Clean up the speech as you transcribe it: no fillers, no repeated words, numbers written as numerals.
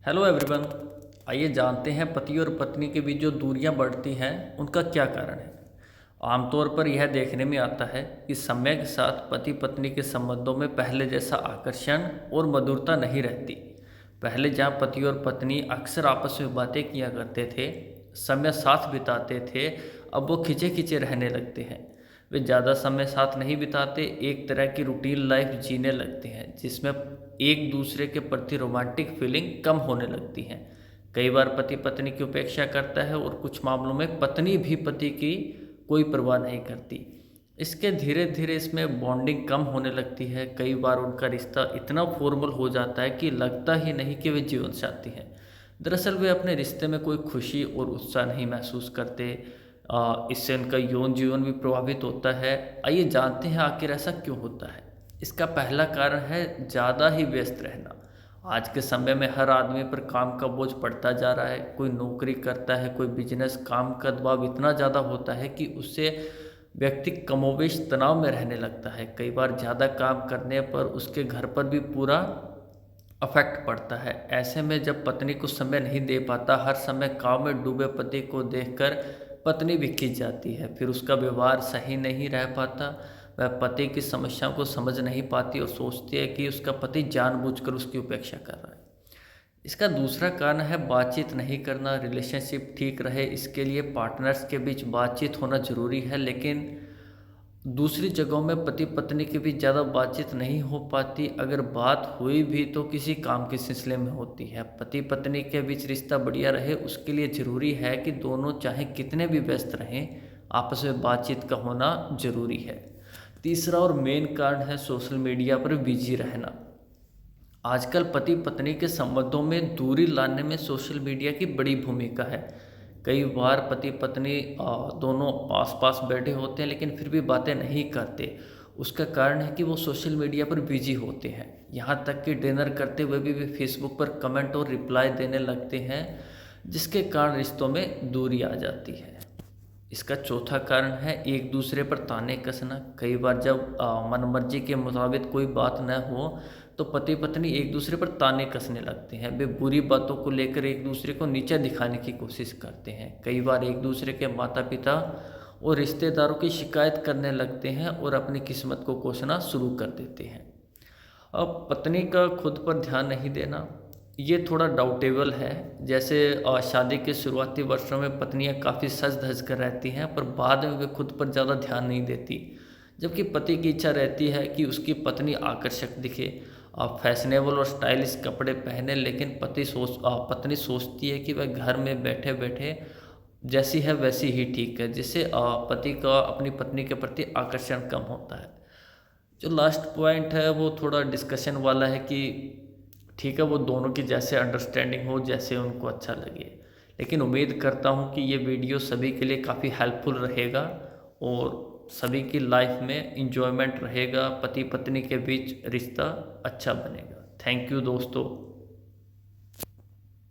Hello everyone. आइए जानते हैं पति और पत्नी के बीच जो दूरियां बढ़ती हैं उनका क्या कारण है। आमतौर पर यह देखने में आता है कि समय के साथ पति पत्नी के संबंधों में पहले जैसा आकर्षण और मधुरता नहीं रहती। पहले जहां पति और पत्नी अक्सर आपस में बातें किया करते थे, समय साथ बिताते थे, अब वो खिंचे खिंचे रहने लगते हैं। वे ज़्यादा समय साथ नहीं बिताते, एक तरह की रूटीन लाइफ जीने लगते हैं जिसमें एक दूसरे के प्रति रोमांटिक फीलिंग कम होने लगती हैं। कई बार पति पत्नी की उपेक्षा करता है और कुछ मामलों में पत्नी भी पति की कोई परवाह नहीं करती। इसके धीरे धीरे इसमें बॉन्डिंग कम होने लगती है। कई बार उनका रिश्ता इतना फॉर्मल हो जाता है कि लगता ही नहीं कि वे जीवन साथी हैं। दरअसल वे अपने रिश्ते में कोई खुशी और उत्साह नहीं महसूस करते। इससे उनका यौन जीवन भी प्रभावित होता है। आइए जानते हैं आखिर ऐसा क्यों होता है। इसका पहला कारण है ज़्यादा ही व्यस्त रहना। आज के समय में हर आदमी पर काम का बोझ पड़ता जा रहा है। कोई नौकरी करता है, कोई बिजनेस, काम का दबाव इतना ज़्यादा होता है कि उससे व्यक्ति कमोवेश तनाव में रहने लगता है। कई बार ज़्यादा काम करने पर उसके घर पर भी पूरा अफेक्ट पड़ता है। ऐसे में जब पत्नी को समय नहीं दे पाता, हर समय काम में डूबे पति को देखकर पत्नी भी खिंच जाती है। फिर उसका व्यवहार सही नहीं रह पाता। वह पति की समस्याओं को समझ नहीं पाती और सोचती है कि उसका पति जानबूझकर उसकी उपेक्षा कर रहा है। इसका दूसरा कारण है बातचीत नहीं करना। रिलेशनशिप ठीक रहे इसके लिए पार्टनर्स के बीच बातचीत होना जरूरी है, लेकिन दूसरी जगहों में पति पत्नी के बीच ज़्यादा बातचीत नहीं हो पाती। अगर बात हुई भी तो किसी काम के सिलसिले में होती है। पति पत्नी के बीच रिश्ता बढ़िया रहे उसके लिए ज़रूरी है कि दोनों चाहे कितने भी व्यस्त रहें, आपस में बातचीत का होना ज़रूरी है। तीसरा और मेन कारण है सोशल मीडिया पर बिजी रहना। आजकल पति पत्नी के संबंधों में दूरी लाने में सोशल मीडिया की बड़ी भूमिका है। कई बार पति पत्नी दोनों आस-पास बैठे होते हैं लेकिन फिर भी बातें नहीं करते। उसका कारण है कि वो सोशल मीडिया पर बिजी होते हैं। यहाँ तक कि डिनर करते हुए भी फेसबुक पर कमेंट और रिप्लाई देने लगते हैं, जिसके कारण रिश्तों में दूरी आ जाती है। इसका चौथा कारण है एक दूसरे पर ताने कसना। कई बार जब मनमर्जी के मुताबिक कोई बात न हो तो पति पत्नी एक दूसरे पर ताने कसने लगते हैं। वे बुरी बातों को लेकर एक दूसरे को नीचा दिखाने की कोशिश करते हैं। कई बार एक दूसरे के माता पिता और रिश्तेदारों की शिकायत करने लगते हैं और अपनी किस्मत को कोसना शुरू कर देते हैं। अब पत्नी का खुद पर ध्यान नहीं देना, ये थोड़ा डाउटेबल है। जैसे शादी के शुरुआती वर्षों में पत्नियां काफ़ी सज धज कर रहती हैं, पर बाद में वे खुद पर ज़्यादा ध्यान नहीं देती। जबकि पति की इच्छा रहती है कि उसकी पत्नी आकर्षक दिखे, फैशनेबल और स्टाइलिश कपड़े पहने, लेकिन पत्नी सोचती है कि वह घर में बैठे बैठे जैसी है वैसी ही ठीक है, जिससे पति का अपनी पत्नी के प्रति आकर्षण कम होता है। जो लास्ट पॉइंट है वो थोड़ा डिस्कशन वाला है कि ठीक है, वो दोनों की जैसे अंडरस्टैंडिंग हो, जैसे उनको अच्छा लगे। लेकिन उम्मीद करता हूँ कि ये वीडियो सभी के लिए काफ़ी हेल्पफुल रहेगा और सभी की लाइफ में इंजॉयमेंट रहेगा। पति पत्नी के बीच रिश्ता अच्छा बनेगा। थैंक यू दोस्तों।